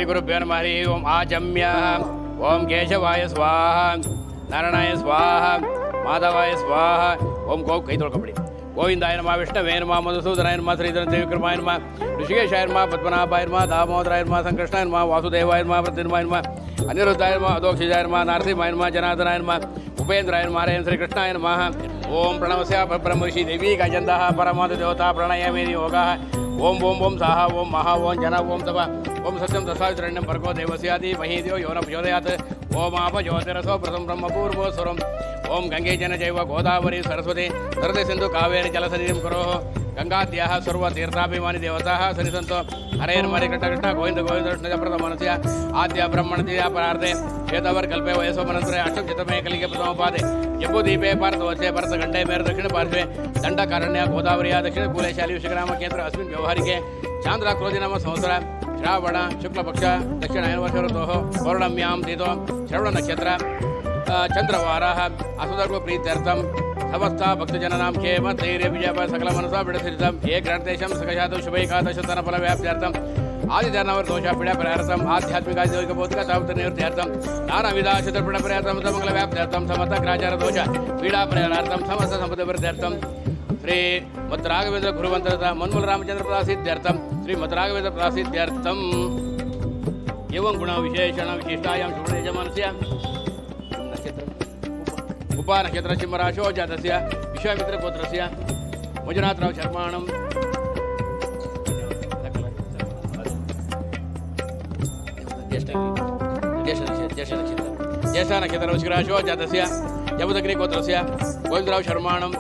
श्रीगुरुभ्यो नमः। हरि ओम। आजम्य ओम केशवाय स्वाहा, नारायणाय स्वाहा, माधवाय स्वाहा। ओम गौ कई ತೊಳ್ಕೊಬಿಡಿ। ಗೋವಿಂದಾಯ ನಮಃ, ವಿಷ್ಣವೇ ನಮಃ, ಮಧುಸೂದನಾಯ ನಮಃ, ಶ್ರೀಧರ ತ್ರಿವಿಕ್ರಮಾಯ ನಮಃ, ಋಷಿಕೇಶಾಯ ನಮಃ, ಪದ್ಮನಾಭಾಯ ನಮಃ, ದಾಮೋದರಾಯ ನಮಃ, ಸಂಕೃಷ್ಣಾಯ ನಮಃ, ವಾಸುದೇವಾಯ ನಮಃ, ಪ್ರದ್ಯುಮ್ನಾಯ ನಮಃ, ಅನಿರುದ್ಧಾಯ ನಮಃ, ಅಧೋಕ್ಷಿತಾಯ ನಮಃ, ನರಸಿಂಹಾಯ ನಮಃ, ಜನಾರ್ದನಾಯ ನಮಃ, ಉಪೇಂದ್ರಾಯ ನಮಃ, ಹರೇ ಶ್ರೀಕೃಷ್ಣಾಯ ನಮಃ। ಓಂ ಪ್ರಣವಸ್ಯ ಬ್ರಹ್ಮರ್ಷಿ ದೇವಿ ಗಜಂದಃ ಪರಮಾದ ದೇವತಾ ಪ್ರಣಯಮೇ ಯೋಗಃ। ಓಂ ಓಂ ಓಂ ಸಾಹ ಓಂ ಮಹಾ ಓಂ ಜನ ಓಂ ತಪ ಓಂ ಸತ್ಯಂ ತಥಾವಿತರಣ್ಯಂ ಭರ್ಗೋ ದೇವಸ್ಯಾದಿ ಮಹೀದೇವ ಯೋನ ಪ್ರಚೋದಯಾತ್। ಓಂ ಆಪ ಜ್ಯೋತಿರಸೋ ಪ್ರಥಮ ಬ್ರಹ್ಮಪೂರ್ವೋ ಸ್ವರಂ। ಓಂ ಗಂಗೆ ಜನ ಜೈವ ಗೋದಾವರಿ ಸರಸ್ವತಿ ಸರತೆ ಸಿಂಧು ಕಾವೇರಿ ಜಲಸನಿಧಿಂ ಕರೋ। ಗಂಗಾದ್ಯಾಃ ಸರ್ವತೀರ್ಥಾಭಿಮಾನಿ ದೇವತಾಃ ಸನ್ನಿಸಂತೋ। ಹರೇ ನಮಃ ಕೃಷ್ಣ ಕೃಷ್ಣ ಗೋವಿಂದ ಗೋವಿಂದ ಕೃಷ್ಣ ಪ್ರಥಮನಸ್ಯ ಆದ್ಯ ಬ್ರಹ್ಮಣಸ್ಯ ಪರಾರ್ಧೆ ಶ್ವೇತವರ್ ಕಲ್ಪೆ ವಯಸ್ಸೋಮನಂತರೆ ಅಷ್ಟಚಿತಮೇ ಕಲಿಗೆ ಪ್ರಥಮೋಪಾದೆ। ಜಂಬೂದೀಪೆ ಭಾರತವರ್ಷೆ ಭರತಖಂಡೇ ಮೇರು ದಕ್ಷಿಣ ಪಾರ್ಶ್ವೆ ದಂಡಕಾರಣ್ಯ ಗೋದಾವರಿಯ ದಕ್ಷಿಣ ಕೂಲೇಶಾಲಿ ವಿಶ್ವಗ್ರಾಮ ಕೇಂದ್ರ ಅಸ್ಮಿನ್ ವ್ಯವಹಾರಿಕೆ ಚಾಂದ್ರಾಕ್ರೋಧಿನಾಮ ಸಂವತ್ಸರ ಶ್ರಾವಣ ಶುಕ್ಲಪಕ್ಷ ದಕ್ಷಿಣಾಯನ ವರ್ಷ ಋತೋಃ ಪೌರ್ಣಮ್ಯಾಂ ತಿಥೋ ಶ್ರವಣ ನಕ್ಷತ್ರ ಚಂದ್ರವಾರಃ ಅಸುಧರ್ಮ ಪ್ರೀತ್ಯರ್ಥಂ ಸಮಸ್ತ ಭಕ್ತಜನಾಂ ಕ್ಷೇಮ ಧೈರ್ಯ ವಿಜಯ ಸಕಲ ಮನಸಾ ಬಿಡಸಿರಿತಂ ಏಕಗಣತೇಶಂ ಸಕಶಾತು ಶುಭೈಕಾದಶತನ ಫಲ ವ್ಯಾಪ್ತ್ಯರ್ಥಂ ಆದಿಜಾನವರ ದೋಷ ಪೀಡ ಪರಿಹಾರತಂ ಆಧ್ಯಾತ್ಮಿಕ ದೈವಿಕ ಭೌತಿಕ ಸಾವೃತ ನಿವೃತ್ತಿಯರ್ಥಂ ನಾನಾ ವಿಧ ಶತ್ರುಪೀಡ ಪರಿಹಾರತಂ ಸಮಗ್ರ ವ್ಯಾಪ್ತ್ಯರ್ಥಂ ಸಮಸ್ತ ಗ್ರಾಚಾರ ದೋಷ ಪೀಡಾ ಪರಿಹಾರಾರ್ಥಂ ಸಮಸ್ತ ಸಂಪದ ವೃದ್ಧ್ಯರ್ಥಂ ಶ್ರೀ ಮತ್ ರಾಘವೇಂದ್ರ ಗುರುವಂತರದ ಮನ್ಮೂಲ ರಾಮಚಂದ್ರ ಪ್ರಸಿದ್ಧ್ಯರ್ಥಂ ಶ್ರೀ ಮತ್ ರಾಘವೇಂದ್ರ ಪ್ರಸಿದ್ಧ್ಯರ್ಥಂ एवं गुण विशेषण विशिष्टायां शुभ यजमानस्य नक्षत्र उपा नक्षत्र सिंहराशो जातस्य विश्वामित्र गोत्रस्य मंजुनाथराव शर्माणं ज्येष्ठ नक्षत्र वृश्चिकराशो जातस्य जमदग्नि गोत्रस्य गोविंदराव शर्माणं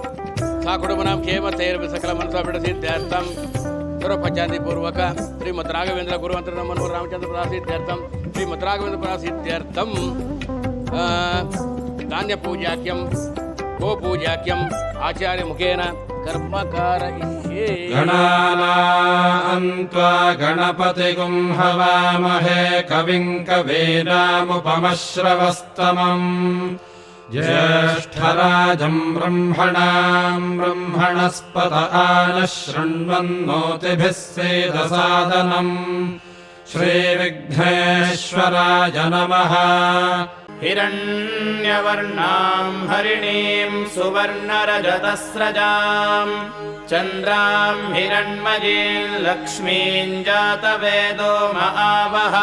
सा कुटुंबनां क्षेम तैर् सकल मनसा बिडसिद्ध्यर्थं पूर्वक श्रीमद राघवेंद्र गुरुवंतर मनोहर रामचंद्र प्रसिद्ध्यर्थम श्रीमद राघवेंद्र प्रसिद्ध्यर्थम धान्य पूजाक्यम गो पूजाक्यम आचार्य मुखेन कर्मकारयिष्ये। गणानान्त्वा गणपतिगुं हवामहे कविं कवीनामुपमश्रवस्तमम् ज्येष्ठराजं ब्रह्मणां ब्रह्मणस्पत आनः शृण्वन्नोतिभिः सेदसादनम् श्रीविघ्नेश्वराय नमः। हिरण्यवर्णां हरिणीं सुवर्णरजतस्रजां चन्द्रां हिरण्मयीं लक्ष्मीं जातवेदो महावः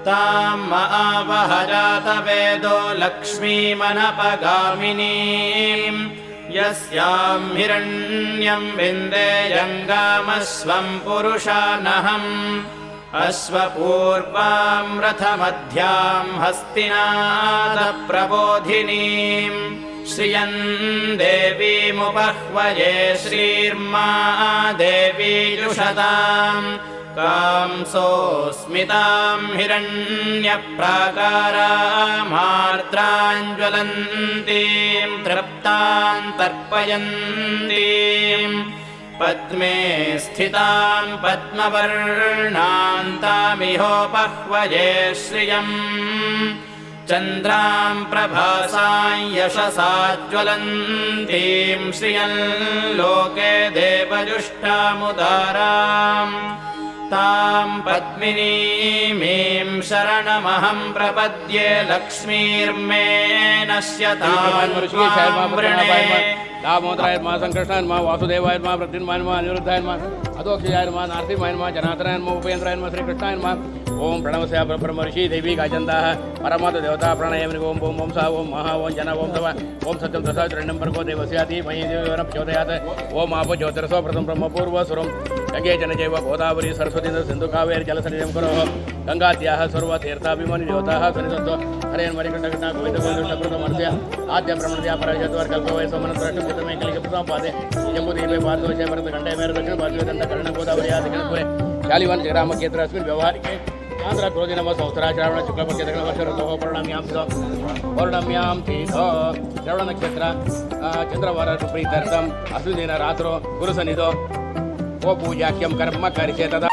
तां महावह जातवेदो लक्ष्मीमनपगामिनीं यस्यां हिरण्यं विन्देयङ्गामस्वं पुरुषानहम् अश्वपूर्वां रथमध्यां हस्तिनादप्रबोधिनीं श्रियं देवीमुपह्वये श्रीर्मा देवी जुषताम् कांसोऽस्मितां हिरण्यप्राकारामार्द्राञ्ज्वलन्तीं तृप्तां तर्पयन्तीं पद्मे स्थितां पद्मवर्णां तामिहोपह्वये श्रियम् चन्द्रां प्रभासां यशसा ज्वलन्तीं श्रियं लोके देवजुष्टामुदाराम् तां पद्मिनीमीं शरणमहं प्रपद्ये लक्ष्मीर्मे नश्यतां वृणे। दामोदराय नमः, संकृष्णाय नमः, वासुदेवाय नमः, प्रद्युम्नाय नमः, अनिरुद्धाय नमः, अधोक्षजाय नमः, नरसिंहाय नमः, जनार्दनाय नमः, उपेन्द्राय नमः, श्रीकृष्णाय नमः। ओम प्रणवस्य ब्रह्मर्षि देवी गाजन्दाः परमाद देवता प्रणयमि ओम ओम ओम सा ओम महा ओम जन ओम तव ओम सत्यं तथावितरण्यं भर्गो देवस्याति महीदेव योन प्रचोदयात्। ओम आप ज्योतिरसो प्रथम ब्रह्मपूर्व स्वरं गंगे जन जैव गोदावरी सरस्वती सिंधु कावेरी जलसनिधिं करो। गंगाद्याः सर्वतीर्थाभिमानी देवताः सन्निधत्तो। हरे नमः कृष्ण कृष्ण गोविंद गोविंद प्रथमस्य आद्य ब्रह्मणस्य पराजयत्वर कल्पवयसो मनोरष्टं चितमे कलिके प्रथमपादे जम्बूदीपे पादोषे भरतखण्डे मेरु दक्षिण पार्श्वे दण्डकर्ण गोदावरी दक्षिणपुरे शालिवन जयराम क्षेत्र अस्मिन् व्यवहारिके आंध्र क्रोधि नमः संवत्सरा श्रावण शुक्लपक्ष दक्षिण वर्ष ऋतोः पौर्णम्यां तिथौ श्रवण नक्षत्र चंद्रवार प्रीत्यर्थम् अस्मिन् दिन रात्रौ गुरुसन्निधौ गो पूजाख्यं कर्म करिष्ये तदा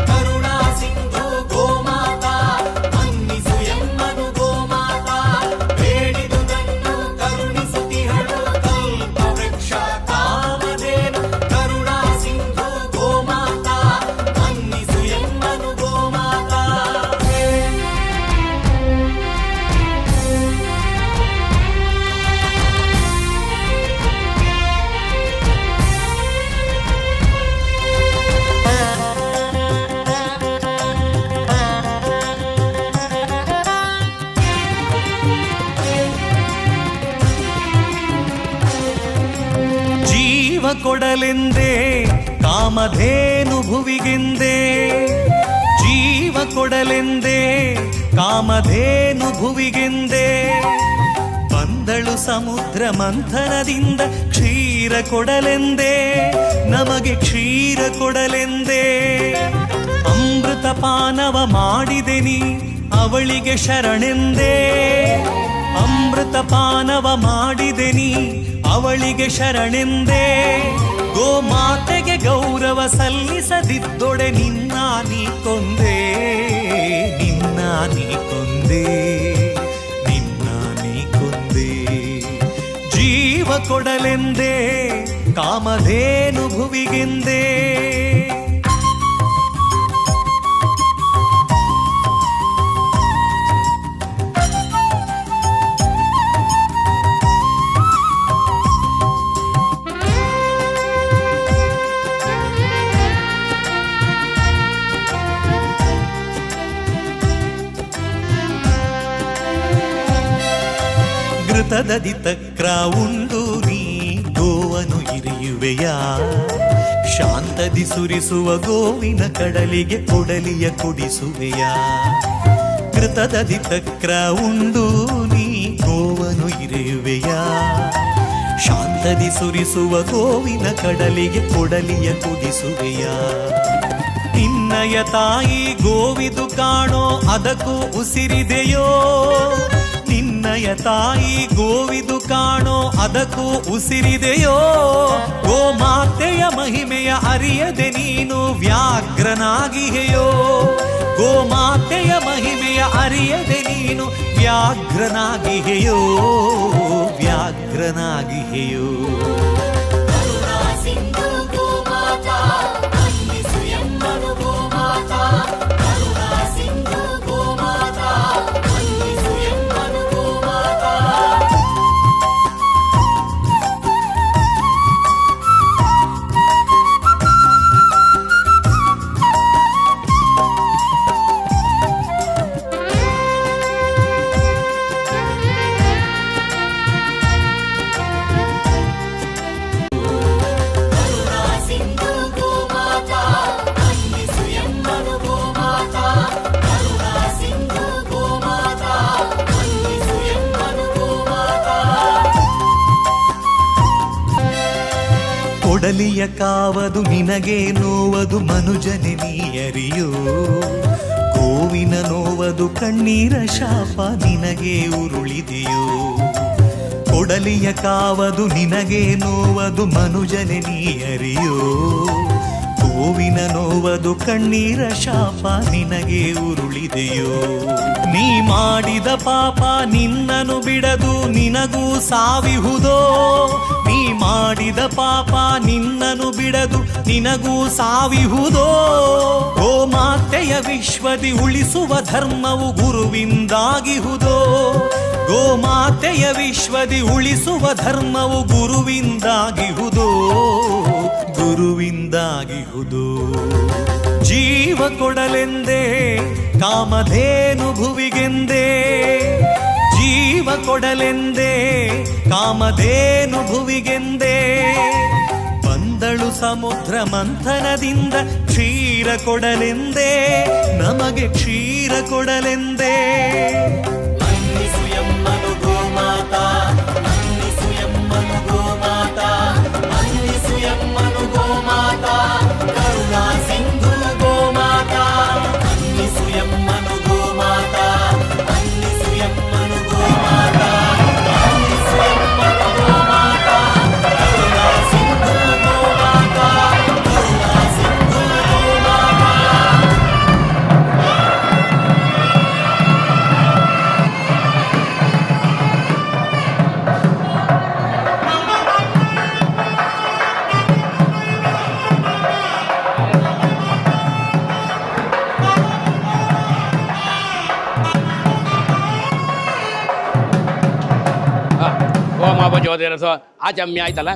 करुणा सिंधु ಕೊಡಲೆಂದೇ ಕಾಮಧೇನು ಭುವಿಗೆಂದೇ ಜೀವ ಕೊಡಲೆಂದೇ ಕಾಮಧೇನು ಭುವಿಗೆಂದೇ ಬಂದಳು ಸಮುದ್ರ ಮಂಥನದಿಂದ ಕ್ಷೀರ ಕೊಡಲೆಂದೇ ನಮಗೆ ಕ್ಷೀರ ಕೊಡಲೆಂದೇ ಅಮೃತ ಪಾನವ ಮಾಡಿದೆ ನೀ ಅವಳಿಗೆ ಶರಣೆಂದೇ ಅಮೃತ ಪಾನವ ಮಾಡಿದೆ ನೀ ಅವಳಿಗೆ ಶರಣೆಂದೇ ಗೋಮಾತೆಗೆ ಗೌರವ ಸಲ್ಲಿಸದಿದ್ದೊಡೆ ನಿನ್ನ ನೀ ಕೊಂದೆ ನಿನ್ನ ನೀ ಕೊಂದೆ ನಿನ್ನ ನೀ ಕೊಂದೆ ಜೀವ ಕೊಡಲೆಂದೇ ಕಾಮಧೇನು ಭುವಿಗೆಂದೇ ಘೃತದದಿ ತಕ್ರ ಉಂಡು ನೀ ಗೋವನು ಇರಿಯುವೆಯ ಶಾಂತದಿ ಸುರಿಸುವ ಗೋವಿನ ಕಡಲಿಗೆ ಕೊಡಲಿಯ ಕುಡಿಸುವೆಯ ಘೃತದದಿ ತಕ್ರ ಉಂಡು ನೀ ಗೋವನು ಇರಿಯುವೆಯ ಶಾಂತದಿ ಸುರಿಸುವ ಗೋವಿನ ಕಡಲಿಗೆ ಕೊಡಲಿಯ ಕುಡಿಸುವೆಯ ನಿನ್ನಯ ತಾಯಿ ಗೋವಿದು ಕಾಣೋ ಅದಕ್ಕೂ ಉಸಿರಿದೆಯೋ ನಿನ್ನಯ ತಾಯಿ ಗೋವಿದು ಕಾಣೋ ಅದಕ್ಕೂ ಉಸಿರಿದೆಯೋ ಗೋಮಾತೆಯ ಮಹಿಮೆಯ ಅರಿಯದೆ ನೀನು ವ್ಯಾಘ್ರನಾಗಿಹೆಯೋ ಗೋಮಾತೆಯ ಮಹಿಮೆಯ ಅರಿಯದೆ ನೀನು ವ್ಯಾಘ್ರನಾಗಿಹೆಯೋ ವ್ಯಾಘ್ರನಾಗಿಹೆಯೋ ಕೊಡಲಿಯ ಕಾವದು ನಿನಗೆ ನೋವದು ಮನುಜನೆ ನೀಯರಿಯೋ ಗೋವಿನ ನೋವದು ಕಣ್ಣೀರ ಶಾಪ ನಿನಗೆ ಉರುಳಿದೆಯೋ ಕೊಡಲಿಯ ಕಾವದು ನಿನಗೆ ನೋವದು ಮನುಜನೆ ನೀಯರಿಯೋ ಗೋವಿನ ನೋವದು ಕಣ್ಣೀರ ಶಾಪ ನಿನಗೆ ಉರುಳಿದೆಯೋ ನೀ ಮಾಡಿದ ಪಾಪ ನಿನ್ನನು ಬಿಡದು ನಿನಗೂ ಸಾವಿಹುದೋ ನೀ ಮಾಡಿದ ಪಾಪ ನಿನ್ನನು ಬಿಡದು ನಿನಗೂ ಸಾವಿಹುದೋ ಗೋಮಾತೆಯ ವಿಶ್ವದಿ ಉಳಿಸುವ ಧರ್ಮವು ಗುರುವಿಂದಾಗಿಹುದೋ ಗೋಮಾತೆಯ ವಿಶ್ವದಿ ಉಳಿಸುವ ಧರ್ಮವು ಗುರುವಿಂದಾಗಿಹುದೋ ಗುರುವಿಂದಾಗಿಹುದು ಜೀವ ಕೊಡಲೆಂದೇ ಕಾಮಧೇನು ಭುವಿಗೆಂದೇ ಜೀವ ಕೊಡಲೆಂದೇ ಕಾಮಧೇನು ಭುವಿಗೆಂದೇ ಬಂದಳು ಸಮುದ್ರ ಮಂಥನದಿಂದ ಕ್ಷೀರ ಕೊಡಲೆಂದೇ ನಮಗೆ ಕ್ಷೀರ ಕೊಡಲೆಂದೇ ಮನ್ನಿಸು ಎಮ್ಮನು ಗೋಮಾತಾ ಮನ್ನಿಸು ಎಮ್ಮನು ಗೋಮಾತಾ ಮನ್ನಿಸು ಎಮ್ಮನು ಗೋಮಾತಾ ಕರುಣಾ ಸಿಂಧು ಗೋಮಾತಾ ಮನ್ನಿಸು ಎಮ್ಮನು ಗೋಮಾತಾ ಮನ್ನಿಸು ಎಮ್ಮನು ಗೋಮಾತಾ ಮನ್ನಿಸು ಎಮ್ಮನು ಗೋಮಾತಾ ಕರುಣಾ ಸಿಂಧು ಗೋಮಾತಾ ಕರುಣಾ ಸಿಂಧು ಗೋಮಾತಾ ಓಮಾಪಜ್ಯೋತಿರಸ ಆಚಮ್ಯ ಆಯ್ತಲ್ಲ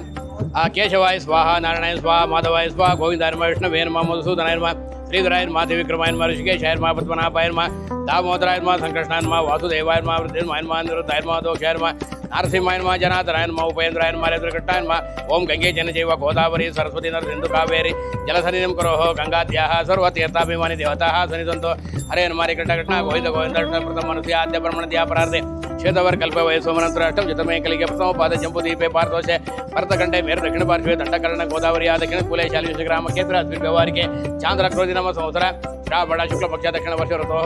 ಆ ಕೇಶವಾಯ ಸ್ವಾಹ ನಾರಾಯಣಾಯ ಸ್ವಾಹ ಮಾಧವಾಯ ಸ್ವಾಹ ಗೋವಿಂದಾಯ ನಮಃ ವಿಷ್ಣುವೇ ನಮಃ ಮಧುಸೂದನಾಯ ನಮಃ ಶ್ರೀಧರಾಯ ನಮಃ ತ್ರಿವಿಕ್ರಮಾಯ ನಮಃ ಋಷಿಕೇಶಾಯ ನಮಃ ಪದ್ಮನಾಭಾಯ ನಮಃ ದಾಮೋದರಾಯ ನಮಃ ಸಂಕೃಷ್ಣಾಯ ನಮಃ ವಾಸುದೇವಾಯ ನಮಃ ವೃದ್ಧಿರ್ಮಾಯ ನಮಃ ನಿರುದ್ಧಾಯ ನಮಃ ದೋಷಾಯ ನಮಃ నరసింహాయ నమ జనార్దనాయ నమ ఉపేంద్రాయ నమ రేద్రకట్టాయ నమ ఓం గంగే జనజైవ గోదావరి సరస్వతి నరసింధు కావేరి జలసన్నిధిం కురోః గంగాద్యాః సర్వతీర్థాభిమాని దేవతాః సన్నిధంతో హరే నమ రేకటకట్న గోవింద గోవింద ప్రథమ మనుష్య ఆద్య బ్రహ్మణద్యా పరార్ధే శ్వేతవర్ కల్ప వయసోమనంతరాష్టం జితమే కలిగే ప్రథమ పాద జంబుదీపే పార్థోషే భరతఖండే మేరు దక్షిణ పార్శ్వే దండకరణ గోదావరి దక్షిణ కులే శాలి గ్రామ క్షేత్ర అస్మిన్ వ్యవహారికే చాంద్ర క్రోధి నమ సంవత్సర ಶ್ರಾವಣ ಶುಕ್ಲ ಪಕ್ಷ ದಕ್ಷಿಣ ವರ್ಷ ಋತೋ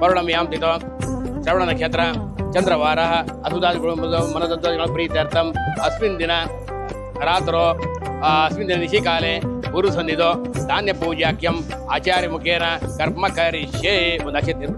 ಪೌರ್ಣಮಿ ಯಾಂ ತಿಥೋ ಶ್ರವಣ ನಕ್ಷತ್ರ ಚಂದ್ರವಾರ ಅಸುದಾದಿಗಳು ಮನದತ್ವಗಳ ಪ್ರೀತ್ಯರ್ಥಂ ಅಸ್ಮಿನ್ ದಿನ ರಾತ್ರೋ ಅಸ್ಮಿನ್ ದಿನ ನಿಶಿಕಾಲೆ ಗುರು ಸನ್ನಿಧೋ ಧಾನ್ಯ ಪೂಜಾಕ್ಯಂ ಆಚಾರ್ಯ ಮುಖೇನ ಕರ್ಮ ಕರಿಷ್ಯೇ ಒಂದು ಅಕ್ಷತೆ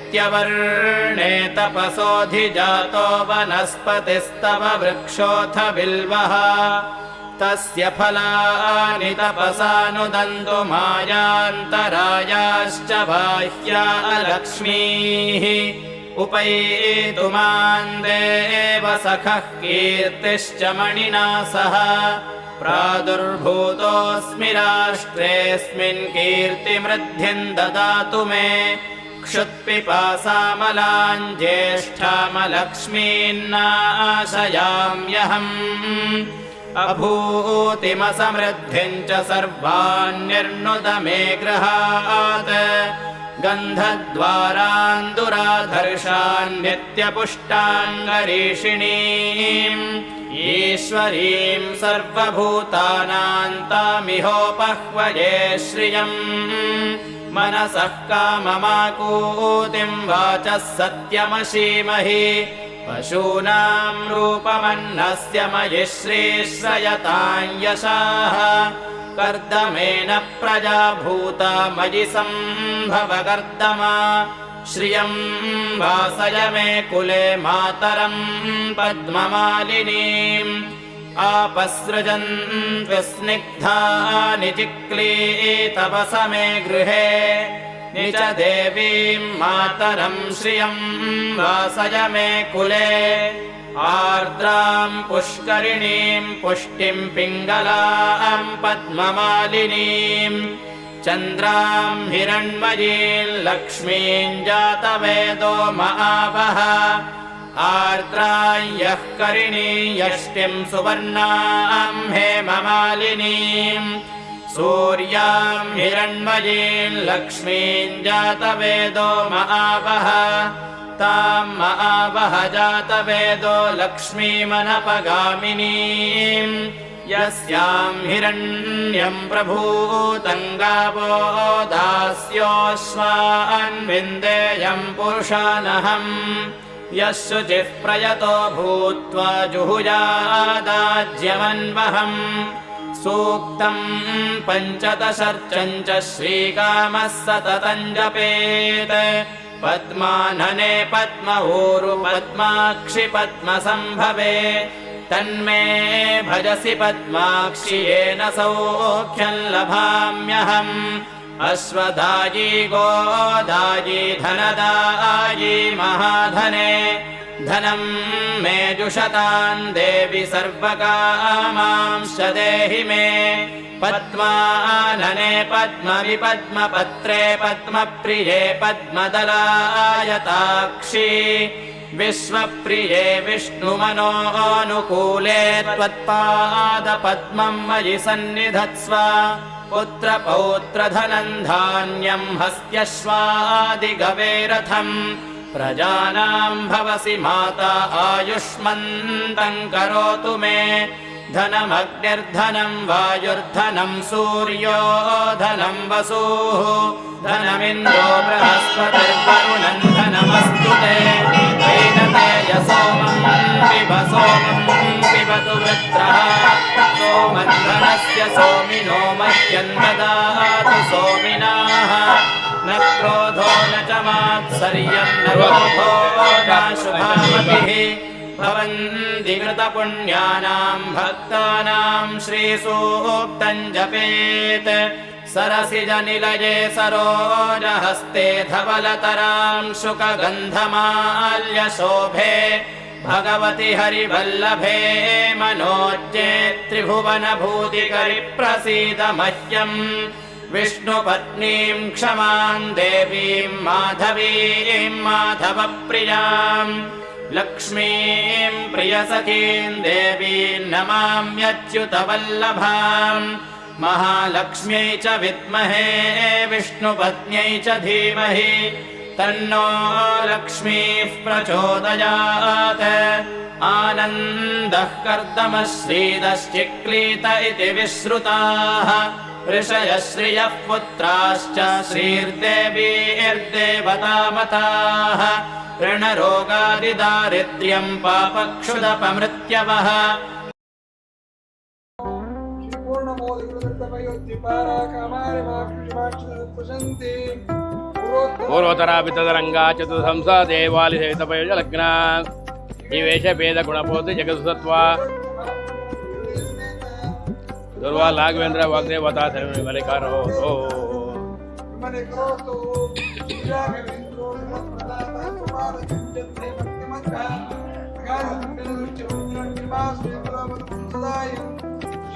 आदित्यवर्णे तपसोऽधिजातो वनस्पतिस्तव वृक्षोऽथ बिल्वः तस्य फलानि तपसानुदन्तु मायान्तरायाश्च बाह्या लक्ष्मीः उपैतु मां देव सखः कीर्तिश्च मणिना सह प्रादुर्भूतोऽस्मि राष्ट्रेऽस्मिन् कीर्तिमृद्धिं ददातु मे क्षुत्पिपासामलां ज्येष्ठामलक्ष्मीन्नाशयाम्यहम् अभूतिमसमृद्धिं च सर्वान्निर्नुद मे गृहात् गन्धद्वारान्दुराधर्षान् नित्यपुष्टाङ्गरीषिणीम् ईश्वरीं सर्वभूतानां तामिहोपह्वये श्रियम् मनसः काममाकूतिं वाचः सत्यमशीमहि पशूनां रूपमन्नस्य मयि श्रीश्रयतां यशाः कर्दमेन प्रजा भूता मयि सम्भव कर्दमा श्रियं वासय मे कुले मातरं पद्ममालिनीम् आपसृजन्तु स्निग्धानि चिक्लीतपस मे गृहे निज देवीं मातरं श्रियं वासय मे कुले आर्द्रां पुष्करिणीं पुष्टिं पिङ्गलां पद्ममालिनीं चन्द्रां हिरण्मयीं लक्ष्मीं जातवेदो महावः आर्द्रां यः करिणी यष्टिं सुवर्णां हेममालिनीं सूर्यां हिरण्मयीं लक्ष्मीं जातवेदो महावः तां महावः जातवेदो लक्ष्मीमनपगामिनीं यस्यां हिरण्यं प्रभूतं गावो दास्योऽश्वान् विन्देयं पुरुषानहम् यः शुचिः प्रयतो भूत्वा जुहुयादाज्यमन्वहम् सूक्तं पञ्चदशर्चं च श्रीकामः सततं जपेत् पद्मानने पद्मऊरु पद्माक्षि पद्मसम्भवे तन्मे भजसि पद्माक्षि येन सौख्यं लभाम्यहम् अश्वदायी गोदायी धनदायी महाधने धनं मे जुषतां देवि सर्वकामांश्च देहि मे पद्मानने पद्मविपद्मपत्रे पद्मप्रिये पद्मदलायताक्षी विश्वप्रिये विष्णुमनोनुकूले त्वत्पादपद्मं मयि सन्निधत्स्व पुत्रपौत्रधनं धान्यं हस्त्यश्वादिगवेरथम् प्रजानां भवसि माता आयुष्मन्तं करोतु मे धनमग्निर्धनं वायुर्धनं सूर्यो धनं वसुः धनमिन्द्रो बृहस्पतिर्वरुणं धनमस्तु ते वैनतेयसोमं पिबतु वृत्रः सोमद्धनस्य सोमिनो मह्यं ददातु सोमिनाः न क्रोधो न च मात्सर्यं न लोभो नाशुभं महामतिः भवन्ति कृतपुण्यानां भक्तानां श्रीसूक्तं जपेत् सरसिजनिलये सरोजहस्ते धवलतरां शुकगन्धमाल्यशोभे भगवति हरिवल्लभे मनोज्ञे त्रिभुवनभूतिकरिप्रसीद मह्यम् विष्णुपत्नीं क्षमां देवीं माधवीं माधवप्रियाम् लक्ष्मीं प्रियसखीं देवीं नमाम्यच्युतवल्लभाम् महालक्ष्म्यै च विद्महे विष्णुपत्न्यै च धीमहि तन्नो लक्ष्मीः प्रचोदयात् आनन्दः कर्दमः श्रीदश्चिक्लीत इति विश्रुताः ऋषयः श्रियः पुत्राश्च श्रीर्देवीर्देवतामताः ऋणरोगादिदारिद्र्यं पापक्षुदपमृत्यवः पूर्वतरापितरंगा चतुर्हंसा देवालिसहितपयोजलग्ना निवेश भेद गुणपोति जगत्सत्वा दुर्वा लाघवेंद्र वाग्देवता मलिकारो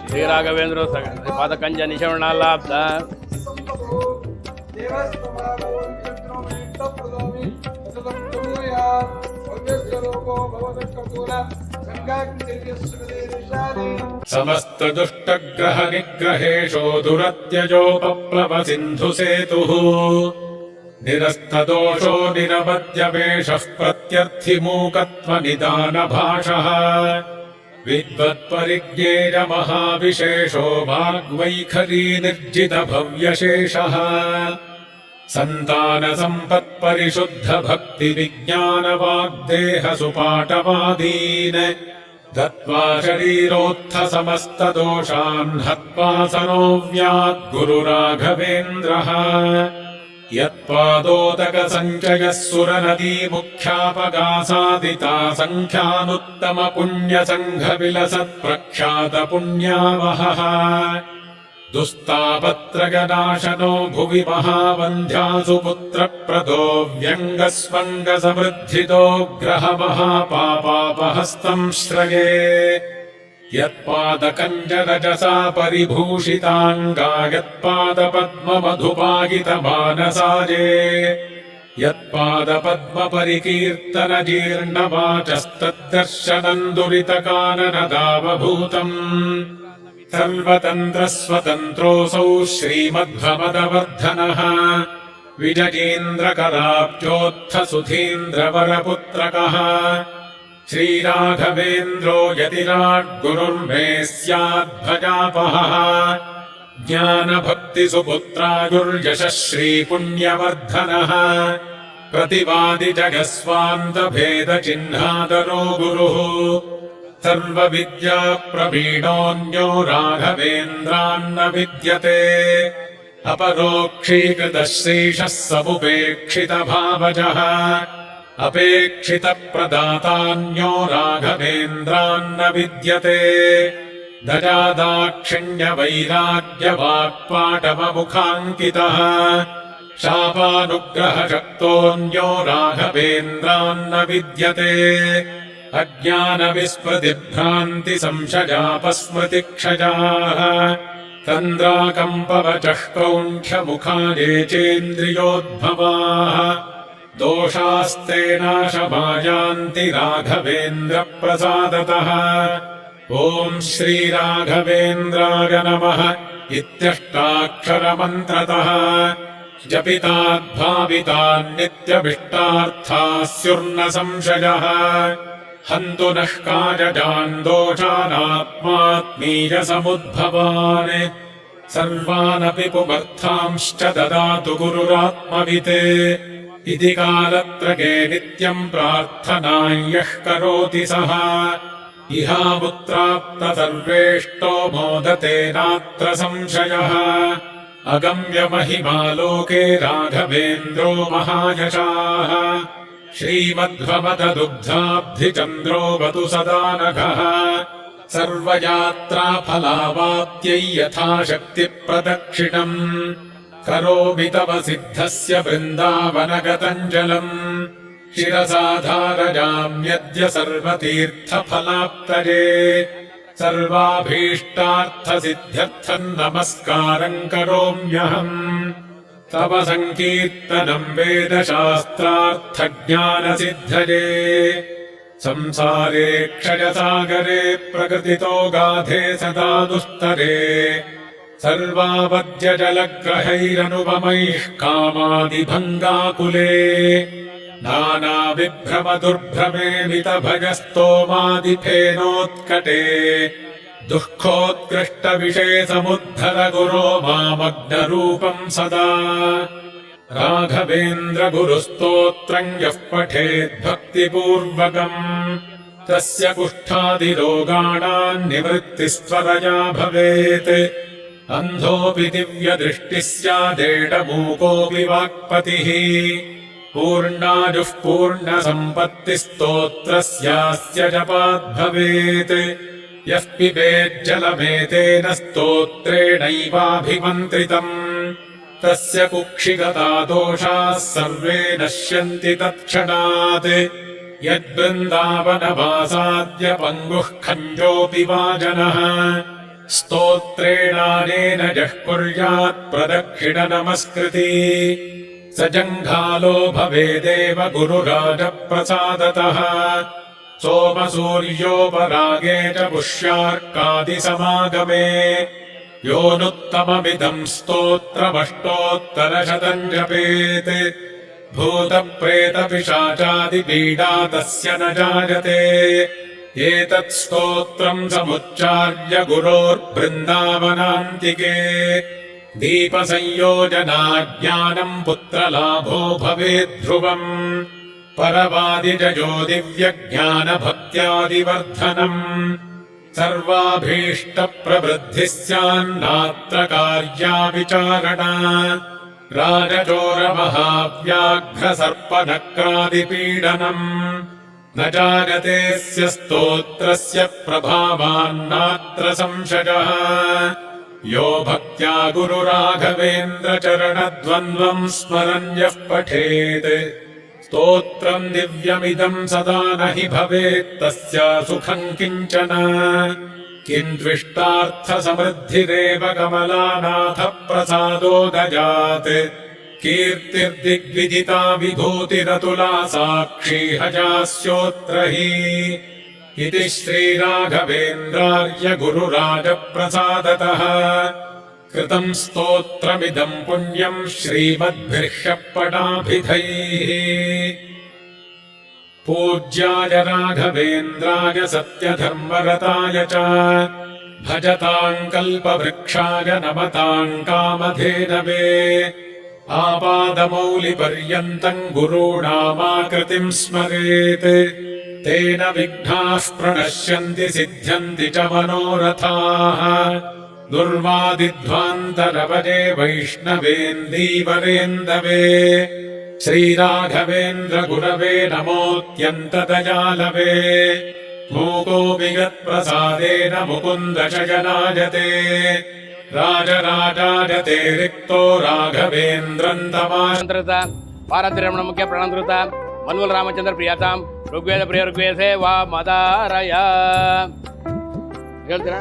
श्री राघवेंद्र पादकंज निशवणालाब्ध समस्त दुष्टग्रह निग्रहेशो दुरत्यजोपप्लव सिन्धु सेतुः निरस्तदोषो निरवद्यवेशः प्रत्यर्थिमूकत्वनिदानभाषः विद्वत्परिज्ञेय महाविशेषो वाग्वैखरी निर्जितभव्यशेषः सन्तानसम्पत्परिशुद्धभक्तिविज्ञानवाग्देहसुपाटवादीन् दत्त्वा शरीरोत्थ समस्तदोषान् हत्वा सनोव्याद्गुरुराघवेन्द्रः यत्पादोदकसञ्चयः सुरनदीमुख्यापगासादिता सङ्ख्यानुत्तमपुण्यसङ्घविलसत्प्रख्यातपुण्यावहः दुस्तापत्रयनाशनो भुवि महावन्ध्यासु पुत्रप्रदो व्यङ्गस्वङ्गसमृद्धितो ग्रहमहापापापहस्तम् श्रये यत्पादकञ्जरजसा परिभूषिताङ्गा यत्पादपद्ममधुपायितमानसाजे यत्पादपद्मपरिकीर्तनजीर्णवाचस्तद्दर्शनम् दुरितकाननदावभूतम् सर्वतन्त्रस्वतन्त्रोऽसौ श्रीमध्वमदवर्धनः विजयीन्द्रकराब्जोत्थसुधीन्द्रवरपुत्रकः श्रीराघवेन्द्रो यतिराड्गुरुर्मे स्याद्भजापहः ज्ञानभक्तिसुपुत्रायुर्यशः श्रीपुण्यवर्धनः प्रतिवादिजगस्वान्तभेदचिह्नादरो गुरुः सर्वविद्याप्रवीणोऽन्यो राघवेन्द्रान्न विद्यते अपरोक्षीकृतः श्रीशः समुपेक्षितभावजः अपेक्षितप्रदातान्यो राघवेन्द्रान्न विद्यते दजादाक्षिण्यवैराग्यवाक्पाटवमुखाङ्कितः शापानुग्रहशक्तोऽन्यो राघवेन्द्रान्न विद्यते अज्ञानविस्मृतिभ्रान्तिसंशयापस्मृतिक्षयाः तन्द्राकम्पवचः कौण्ठ्यमुखाये चेन्द्रियोद्भवाः दोषास्ते नाशमायान्ति राघवेन्द्रप्रसादतः ॐ श्रीराघवेन्द्राय नमः इत्यष्टाक्षरमन्त्रतः जपिताद्भावितान्नित्यभिष्टार्थाः स्युर्न संशयः हन्तु नः कायजान् दोषानात्मात्मीयसमुद्भवान् सर्वानपि पुमर्थांश्च ददातु गुरुरात्मवित् इति कालत्रये नित्यम् प्रार्थनां यः करोति सः इहामुत्राप्त सर्वेष्टो मोदते नात्र संशयः अगम्यमहिमा लोके राघवेन्द्रो महायशाः श्रीमध्वमतदुग्धाब्धिचन्द्रोऽवतु सदा नघः सर्वयात्राफलावाप्त्यै यथाशक्तिप्रदक्षिणम् करोमि तव सिद्धस्य वृन्दावनगतम् जलम् शिरसा धारयाम्यद्य सर्वतीर्थफलाप्तये सर्वाभीष्टार्थसिद्ध्यर्थम् नमस्कारम् करोम्यहम् तव सङ्कीर्तनम् वेदशास्त्रार्थज्ञानसिद्धये संसारे क्षयसागरे प्रकृतितो गाधे सदा दुस्तरे सर्वावद्यजलग्रहैरनुपमैः कामादिभङ्गाकुले नानाविभ्रमदुर्भ्रमे मितभयस्तोमादिफेनोत्कटे दुःखोत्कृष्टविषयसमुद्धर गुरो मामग्नरूपम् सदा राघवेन्द्र गुरुस्तोत्रम् यः पठेद्भक्तिपूर्वकम् तस्य कुष्ठादिरोगाणाम् निवृत्तिस्त्वरया भवेत् अन्धोऽपि दिव्यदृष्टिः स्यादेडमूकोऽपि वाक्पतिः पूर्णायुः पूर्णसम्पत्तिस्तोत्रस्यास्य जपाद्भवेत् यः पिबेज्जलमेतेन स्तोत्रेणैवाभिमन्त्रितम् तस्य कुक्षिगता दोषाः सर्वे नश्यन्ति तत्क्षणात् यद्वृन्दावनवासाद्य पङ्गुः खञ्जोऽपि वा जनः स्तोत्रेणानेन यः कुर्यात् प्रदक्षिणनमस्कृती स जङ्घालो भवेदेव गुरुराजप्रसादतः सोमसूर्योपरागे च पुष्यार्कादिसमागमे योऽनुत्तममिदम् स्तोत्रमष्टोत्तरशतम् जपेत् भूतप्रेतपिशाचादिपीडा तस्य न जायते एतत् स्तोत्रम् समुच्चार्य गुरोर्बृन्दावनान्तिके दीपसंयोजनाज्ञानम् पुत्रलाभो भवेद्ध्रुवम् परवादिजयो दिव्यज्ञानभक्त्यादिवर्धनम् सर्वाभीष्टप्रवृद्धिः स्यान्नात्र कार्या विचारणा राजचोरमहाव्याघ्रसर्पनक्रादिपीडनम् न जायतेऽस्य स्तोत्रस्य प्रभावान्नात्र संशयः यो भक्त्या गुरुराघवेन्द्रचरणद्वन्द्वम् स्मरन् यः पठेत् स्तोत्रम् दिव्यमिदम् सदा न हि भवेत् तस्य सुखम् किञ्चन किन्त्विष्टार्थसमृद्धिरेव कमलानाथ प्रसादो दयात् कीर्तिर्दिग्विदिता विभूतिरतुला साक्षी हजास्योऽत्र हि इति श्रीराघवेन्द्रार्य गुरुराजप्रसादतः कृतम् स्तोत्रमिदम् पुण्यम् श्रीमद्भिर्ह्यपडाभिधैः पूज्याय राघवेन्द्राय सत्यधर्मरताय च भजताम् कल्पवृक्षाय नमताम् कामधेनवे आपादमौलिपर्यन्तम् गुरूणामाकृतिम् स्मरेत् तेन विघ्नाः प्रणश्यन्ति सिद्ध्यन्ति च मनोरथाः दुर्वादिध्वान्तरवजे वैष्णवेन्दीवरेन्दवे श्रीराघवेन्द्र गुरवे नमोऽत्यन्तदयालवे मूकोऽपि यत्प्रसादेन मुकुन्द शयनायते राजराजायते रिक्तो राघवेन्द्रम् तमाश्रित पारतिरमण मुख्य प्रणकृत मन्वल रामचंद्र प्रियताम ऋग्वेद प्रिय ऋग्वेद सेवा मदारय ಹೇಳ್ತೀರಾ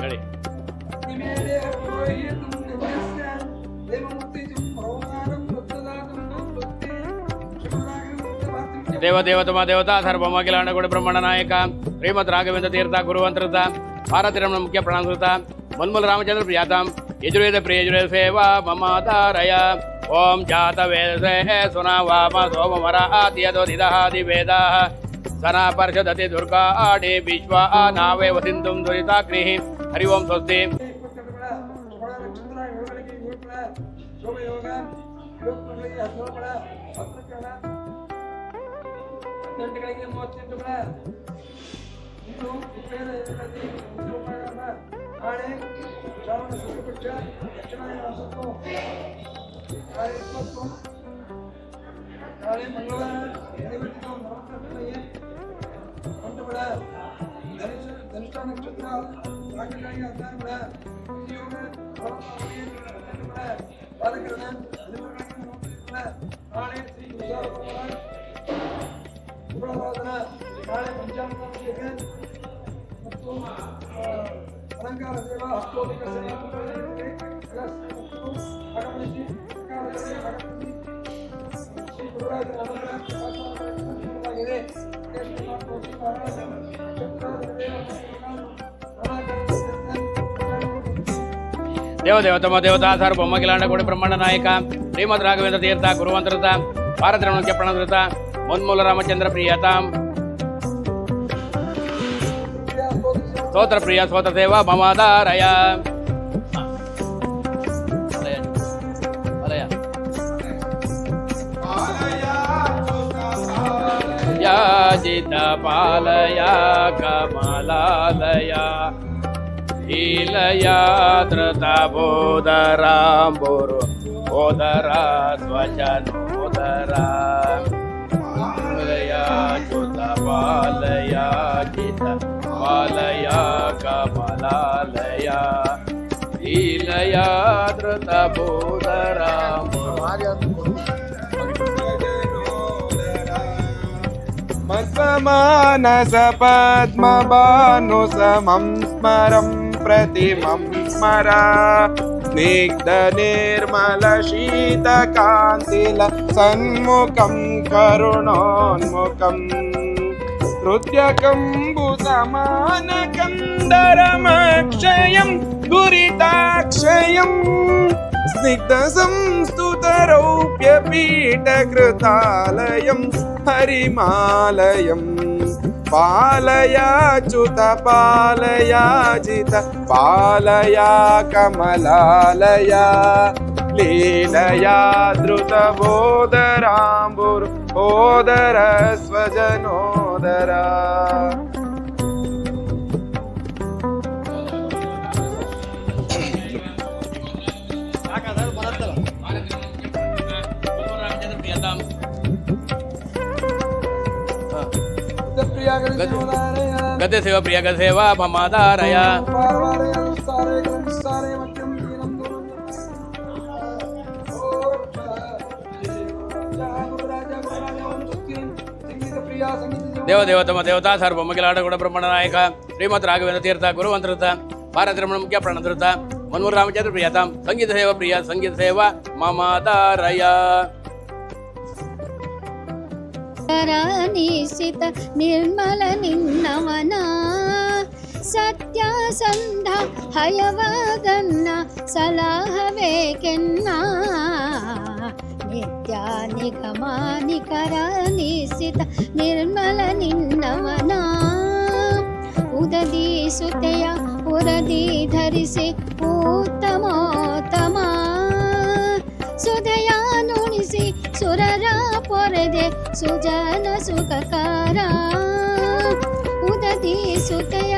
ಹೇಳಿ ದೇವದೇವತಮ ದೇವತಾ ಸರ್ವಮಗಿಲಾಂಡ ಗುಣ ಬ್ರಹ್ಮಣ ನಾಯಕ ಶ್ರೀಮದ್ ರಾಘವೇಂದ್ರ ತೀರ್ಥ ಗುರುವಂತೃತ ಭಾರತಿರಮಣ ಮುಖ್ಯ ಪ್ರಣಾಮೃತ ಮನ್ಮೂಲ ರಾಮಚಂದ್ರ ಪ್ರಿಯಾತಾಂ ಯಜುರ್ವೇದ ಪ್ರಿಯ ಯಜುರ್ವೇದ ಸೇವಾ ಮಮಾದಾರಯ ಓಂ ಜಾತ ವೇದ ಸುನಾ ವಾಮ ಸೋಮವರ ಆದಿಯದೋ ನಿದಹಾದಿ ವೇದ ಸನಾ ಪರಿಷದತಿ ದುರ್ಗಾ ಆಡಿ ವಿಶ್ವ ನಾವೇ ವಸಿಂಧುಂ ದುರಿತಾಗ್ನಿ ಹರಿ ಓಂ ಸ್ವಸ್ತಿ ನಾಳೆ ಮಂಗಳವಾರ ಹೊಂಟುಬಿಡ ಧನಿಷ್ಠ ನಕ್ಷತ್ರ ರಾಕೆಟ್ಗಾಗಿ ಹದಿನಾರು ಬಾಲಕರಣ ನಾಳೆ ಶ್ರೀ ಶುಭವಾದನ ನಾಳೆ ಪಂಚಾಂಗ ಮತ್ತು ಅಲಂಕಾರ ಸೇವಾ ಹಸ್ತೋಪಕ ಸೇವಾ ಆಗಮಿಸಿ ಶ್ರೀ ಗುರುರಾಜ ಆಗಿದೆ. ದೇವದೇವತಮ ದೇವತಾ ಸಾರ್ವಭೌಮ ಕಿಲಾಂಡಕೋಟಿ ಬ್ರಹ್ಮಾಂಡ ನಾಯಕ ಶ್ರೀಮದ್ ರಾಘವೇಂದ್ರ ತೀರ್ಥ ಗುರುವಂತೃತ ಭಾರತರಮಣಕ್ಕೆ ಪ್ರಣದೃತ ಮನ್ಮೂಲ ರಾಮಚಂದ್ರ ಪ್ರಿಯತಾಂ ಸ್ತೋತ್ರ ಪ್ರಿಯ ಸ್ತೋತ್ರ ಸೇವಾ ಮಮಾದಾರಯ ಯಾಜಿತ ಪಾಲಯ ಕಮಲಾಲಯ ಲೀಲಯ ಧೃತ ಬೋಧರಾಂಬುರು ಬೋಧರ ಸ್ವಜನೋದರ ಚ್ಯುತ ಪಾಲಯ ಜಿತ ಪಾಲಯ ಕಮಲಾಲಯ ಲೀಲಯ ಧೃತ ಬೋಧರಾಂಬುರು ಮಧ್ವಮಾನಸ ಪದ್ಮಭಾನುಸಮಂ ಸ್ಮರಂ प्रतिमं स्मर स्निग्ध निर्मल शीत कान्तिल सन्मुखं करुणोन्मुखं हृद्यकम्बुसमानकन्दरमक्षयं दुरिताक्षयं स्निग्धसंस्तुतरौप्यपीठकृतालयं हरिमालयम् पालयाच्युत पालयाजित पालया कमलालया लीलया धृतबोधराम्बुरोदर स्वजनोदरा ಗದ್ದೆ ಸೇವಾ ಪ್ರಿಯ ಗದ್ದೆ ಸೇವಾ ಮಮಾದಾರಯ ದೇವದೇವತಮ ದೇವತಾ ಸಾರ್ವಭೌಮ ಕಿಲಾಂಡಕೋಟಿ ಬ್ರಹ್ಮಾಂಡ ನಾಯಕ ಶ್ರೀಮದ್ ರಾಘವೇಂದ್ರ ತೀರ್ಥ ಗುರುವಂತೃತ ಭಾರತರಮಣ ಮುಖ್ಯ ಪ್ರಣದೃತ ಮನ್ಮೂಲ ರಾಮಚಂದ್ರ ಪ್ರಿಯತಾಂ ಸಂಗೀತ ಸೇವಾ ಪ್ರಿಯ ಸಂಗೀತ ಸೇವಾ ಮಮಾದಾರಯ ನಿಶ್ಚಿತ ನಿರ್ಮಲ ನಿನ್ನವನ ಸತ್ಯಸಂಧ ಹಯವಗನ್ನ ಸಲಹಬೇಕೆನ್ನ ನಿತ್ಯ ನಿಗಮಾನಿಕರ ನಿಶ್ಚಿತ ನಿರ್ಮಲ ನಿನ್ನವನ ಉದದಿ ಸುತೆಯ ಉರದಿ ಧರಿಸಿ ಉತ್ತಮೋತ್ತಮ ಸುದಯ ನುಣಿಸಿ ಸುರರ ಪೊರೆದೆ ಸುಜನ ಸುಖಕಾರ ಉದದಿ ಸುತೆಯ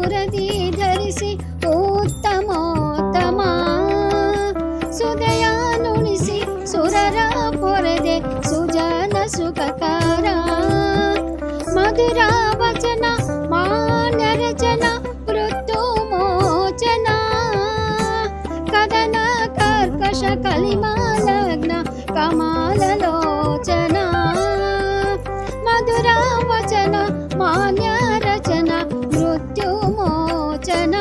ಉರದಿ ಧರಿಸಿ ಉತ್ತಮೋತ್ತಮ ಸುದಯ ನುಣಿಸಿ ಸುರರ ಪೊರೆದೆ ಸುಜನ ಸುಖಕಾರ ಮಧುರ ವಚನ ಮಾನ್ಯ ರಚನ ಮೃತ್ಯು ಮೋಚನ ಕದನ ಕರ್ಕಶ ಕಲಿಮಾಲಗ್ನ ಕಮಾಲಲೋಚನ ಮಧುರ ವಚನ ಮಾನ್ಯ ರಚನ ಮೃತ್ಯು ಮೋಚನ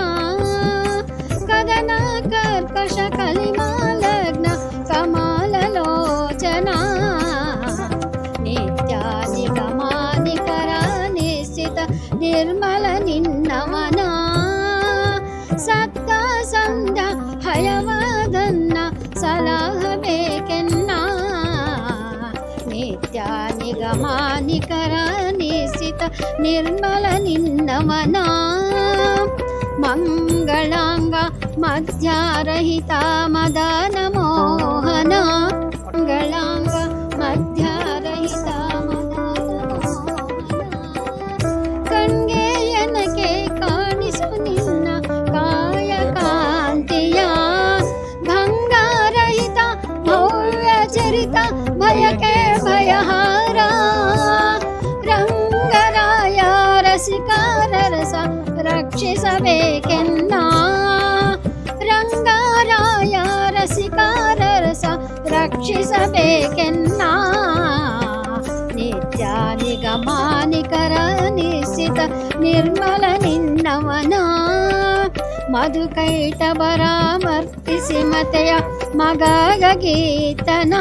ಕದನ ಕರ್ಕಶ ಕಲಿಮಾಲಗ್ನ ಕಮಾಲಲೋಚನ ನಿತ್ಯ ನಿಗಮಾನಿಕರ ನಿಶ್ಚಿತ ನಿರ್ಮಲ ನಿನ್ನವನ ಸತ್ತ ಸಂಧ ಹಯವದನ್ನ ಸಲಹಬೇಕೆನ್ನ ನಿತ್ಯ ನಿಗಮಾನಿಕರ ನಿಶ್ಚಿತ ನಿರ್ಮಲ ನಿನ್ನವನ ಮಂಗಳಾಂಗ ಮಧ್ಯಾರಹಿತ ಮದನ ಮೋಹನ ಮಂಗಳಾಂಗ ಮಧ್ಯಾರಹಿತ ಕಣ್ಗೆ ಎನಕೆ ಕಾಣಿಸು ನಿನ್ನ ಕಾಯ ಕಾಂತಿಯ ಭಂಗಾರಹಿತ ಭವ್ಯ ಚರಿತ ಭಯಕ್ಕೆ ಭಯಹಾರ ರಕ್ಷಿಸಬೇಕೆನ್ನ ರಂಗರಾಯ ರಸಿಕಾರರಸ ರಕ್ಷಿಸಬೇಕೆನ್ನ ನಿತ್ಯ ನಿಗಮಾನಿಕರ ನಿಶ್ಚಿತ ನಿರ್ಮಲ ನಿನ್ನವನ ಮಧುಕೈಟಭರಾಮರ್ತಿಸಿ ಮತೆಯ ಮಗಗ ಗೀತನ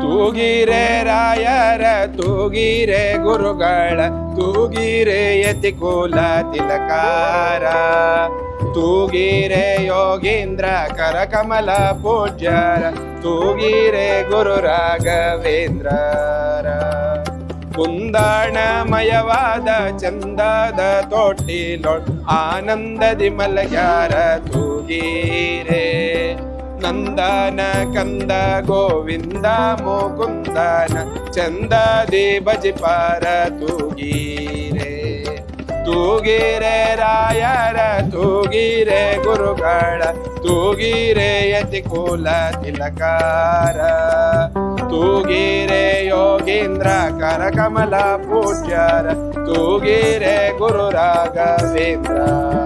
ತೂಗಿರೆ ರಾಯರ ತೂಗಿರೆ ಗುರುಗಳ ತೂಗಿರೆ ಯತಿಕುಲ ತಿಲಕಾರ ತೂಗಿರೆ ಯೋಗೀಂದ್ರ ಕರಕಮಲ ಪೂಜ್ಯರ ತೂಗಿರೆ ಗುರು ರಾಘವೇಂದ್ರರ ಕುಂದಾಣಮಯವಾದ ಚಂದದ ತೊಟ್ಟಿಲೊಳ್ ಆನಂದದಿ ಮಲಗ್ಯಾರ ತೂಗಿರೆ ನಂದನ ಕಂದ ಗೋವಿಂದ ಮುಕುಂದನ ಚಂದದಿ ಭಜಿಪಾರ ತೂಗಿರೆ ತೂಗಿರೆ ರಾಯರ ತೂಗಿರೆ ಗುರುಗಳ ತೂಗಿರೆ ಯತಿಕುಲ ತಿಲಕಾರ ತೂಗಿರೆ ಯೋಗೀಂದ್ರ ಕರಕಮಲ ಪೂಜ್ಯರ ತೂಗಿರೆ ಗುರು ರಾಘವೇಂದ್ರರ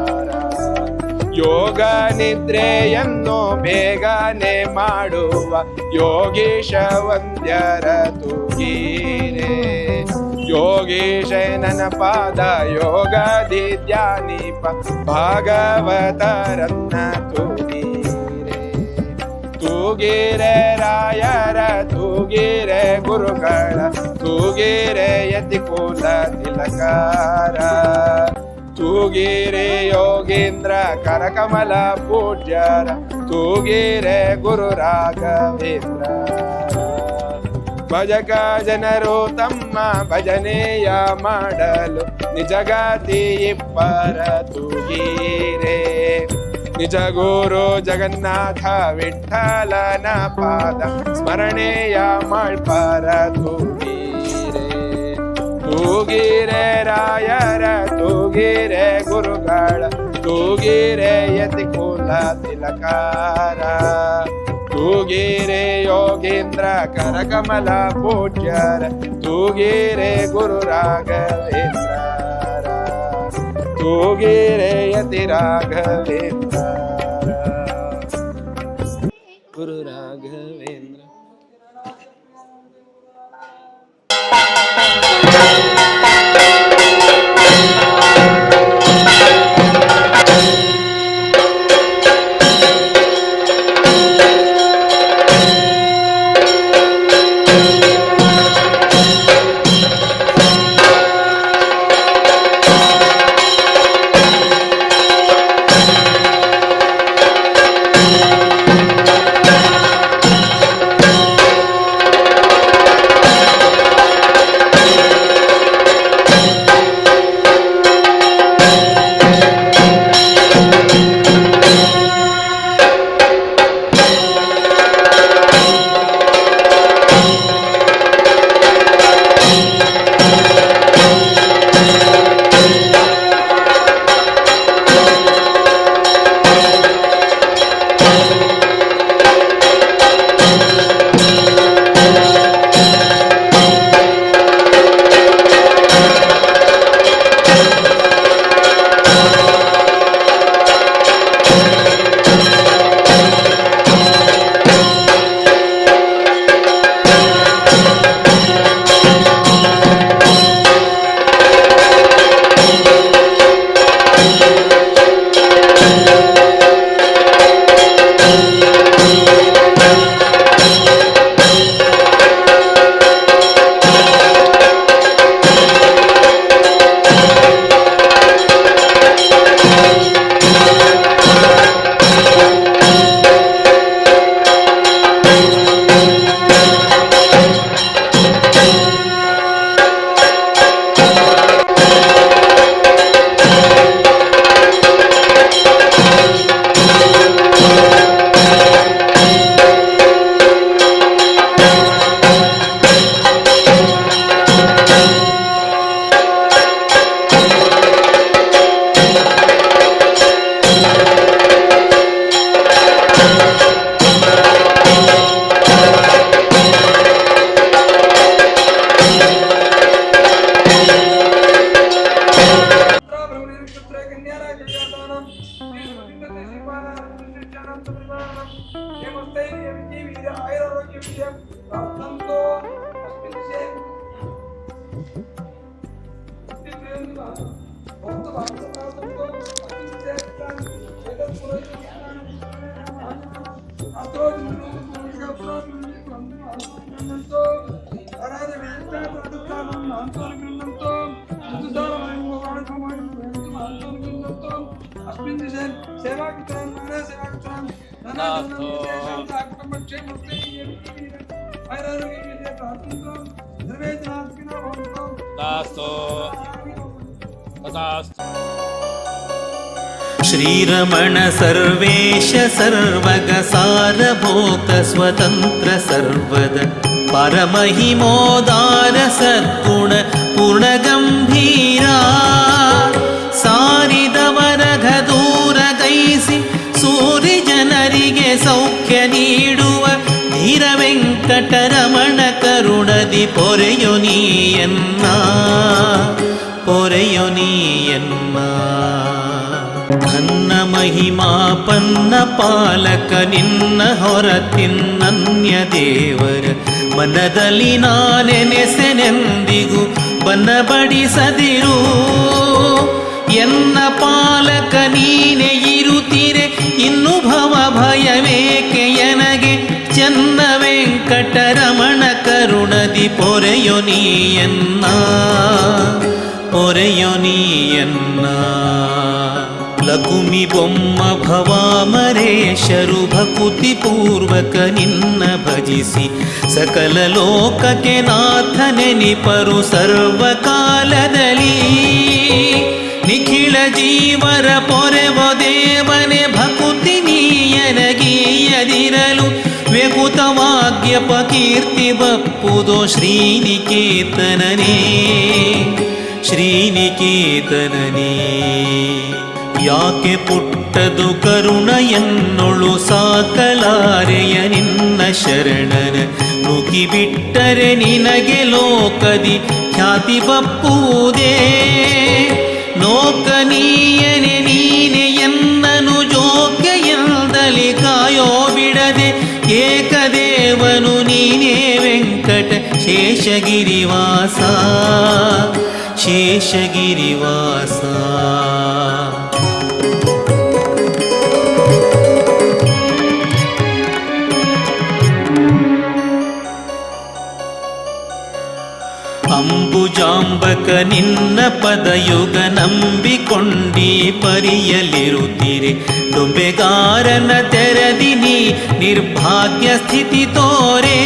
ಯೋಗ ನಿದ್ರೆಯನ್ನು ಬೇಗನೆ ಮಾಡುವ ಯೋಗೀಶ ವಂದ್ಯರ ತೂಗಿರೆ ಯೋಗೀಶ ನನ್ನ ಪಾದ ಯೋಗದಿ ಧ್ಯಾನೀಪ ಭಾಗವತರನ್ನ ತೂಗಿರೆ ತೂಗಿರೆ ರಾಯರ ತೂಗಿರೆ ಗುರುಗಳ ತೂಗಿರೆ ಯತಿಕುಲ ತಿಲಕಾರ ತೂಗಿರೆ ಯೋಗೀಂದ್ರ ಕರಕಮಲ ಪೂಜ್ಯರ ತೂಗಿರೆ ಗುರು ರಾಘವೇಂದ್ರ ಭಜಕ ಜನರು ತಮ್ಮ ಭಜನೆಯ ಮಾಡಲು ನಿಜಗತಿ ಇಬ್ಬರ ತೂಗಿರೆ ನಿಜ ಗುರು ಜಗನ್ನಾಥ ವಿಠಲನ ಪಾದ ಸ್ಮರಣೆಯ ಮಾಡ್ಪಾರ ತೂಗಿರೆ ತೂಗಿರೆ ರಾಯರ ತೂಗಿರೆ ಗುರುಗಳ ತೂಗಿರೆ ಯತಿಕುಲ ತಿಲಕಾರ ತೂಗಿರೆ ಯೋಗೀಂದ್ರ ಕರಕಮಲ ಪೂಜ್ಯರ ತೂಗಿರೆ ಗುರು ರಾಘವೇಂದ್ರರ ತೂಗಿರೆ ಯತಿ ರಾಘವೇಂದ್ರ ಗುರು ರಾಘವೇಂದ್ರ ಗೃಹಂತೋ ಅರಾಧ ವೇದಾಂತಾನಂ ಮಾಂಸಾನ ಗೃಹಂತೋ ಋತುಸಾರಮಯಂ ವಾಣಕಮಯಂ ವೇಂತು ಮಾಂಸಾನ ಗೃಹಂತೋ ಅಸ್ಮಿನ್ ದಿಶೆ ಸೇವಾಕೃತಾನ್ ಮಾನ ಸೇವಾಕೃತಾನ್ ನಾನಾದನಂ ವಿಶೇಷಾಂತ ಕುಟುಂಬಕ್ಷೇಮಸ್ತೆ ಐರಾರೋಗ್ಯ ಪ್ರಾರ್ಥಿತೋ ಸರ್ವೇ ಜನಾತ್ಮಿನೋ ಭವಂತೋ ತಥಾಸ್ತು ತಥಾಸ್ತು. ಶ್ರೀರಮಣ ಸರ್ವೇಶ ಸರ್ವಗ ಸಾರಭೂತ ಸ್ವತಂತ್ರ ಸರ್ವದ ಪರಮಹಿಮೋದಾರ ಸದ್ಗುಣ ಪೂರ್ಣಗಂಭೀರ ಸಾರಿದವರಘ ದೂರ ಗೈಸಿ ಸೂರಿ ಜನರಿಗೆ ಸೌಖ್ಯ ನೀಡುವ ಧೀರ ವೆಂಕಟರಮಣ ಕರುಣದಿ ಪೊರೆಯೊ ನೀಯನ್ನ ಪೊರೆಯೊ ನೀಯನ್ನ. ನನ್ನ ಮಹಿಮಾಪನ್ನ ಪಾಲಕ ನಿನ್ನ ಹೊರತಿನ್ನನ್ಯ ದೇವರ ಮನದಲ್ಲಿ ನಾನೆನೆಸೆನೆಂದಿಗೂ ಬನ್ನಬಡಿಸದಿರು. ಎನ್ನ ಪಾಲಕ ನೀನೆ ಇರುತ್ತೀರೆ ಇನ್ನು ಭವ ಭಯವೇಕೆ ಎನಗೆ ಚನ್ನ ವೆಂಕಟರಮಣ ಕರುಣದಿ ಪೊರೆಯೊ ನೀಯನ್ನ ಪೊರೆಯೊ ನೀಯನ್ನ. ಲಕುಮಿ ಬೊಮ್ಮ ಭವಾಮರೇಶರು ಭಕುತಿ ಪೂರ್ವಕ ನಿನ್ನ ಭಜಿಸಿ ಸಕಲ ಲೋಕಕ್ಕೆ ನಾಥನೆನಿಪರು ಸರ್ವಕಾಲದಲ್ಲಿ. ನಿಖಿಳ ಜೀವರ ಪೊರೆವ ದೇವನೆ ಭಕುತಿ ನೀಯನಗೀಯದಿರಲು ವ್ಯಕುತವಾಗ್ಯಪ ಕೀರ್ತಿ ಬಪ್ಪುದೋ ಶ್ರೀನಿಕೇತನನೇ ಶ್ರೀನಿಕೇತನನೇ. ಯಾಕೆ ಪುಟ್ಟದು ಕರುಣ ಎನ್ನೊಳು ಸಾಕಲಾರೆಯ ನಿನ್ನ ಶರಣನ ನುಗ್ಗಿಬಿಟ್ಟರೆ ನಿನಗೆ ಲೋಕದಿ ಖ್ಯಾತಿ ಬಪ್ಪುವುದೇ. ಲೋಕನೀಯನೆ ನೀನೆ ಎನ್ನನು ಜೋಗ್ಯ ಎಂದಲಿ ಕಾಯೋ ಬಿಡದೆ ಏಕದೇವನು ನೀನೇ ವೆಂಕಟ ಶೇಷಗಿರಿವಾಸ ಶೇಷಗಿರಿವಾಸ. ಅಂಬುಜಾಂಬಕ ನಿನ್ನ ಪದಯುಗ ನಂಬಿಕೊಂಡಿ ಪರಿಯಲಿರುತ್ತೀರೆ ಡೊಂಬೆಗಾರನ ತೆರದಿನಿ ನಿರ್ಭಾಗ್ಯ ಸ್ಥಿತಿ ತೋರೆ.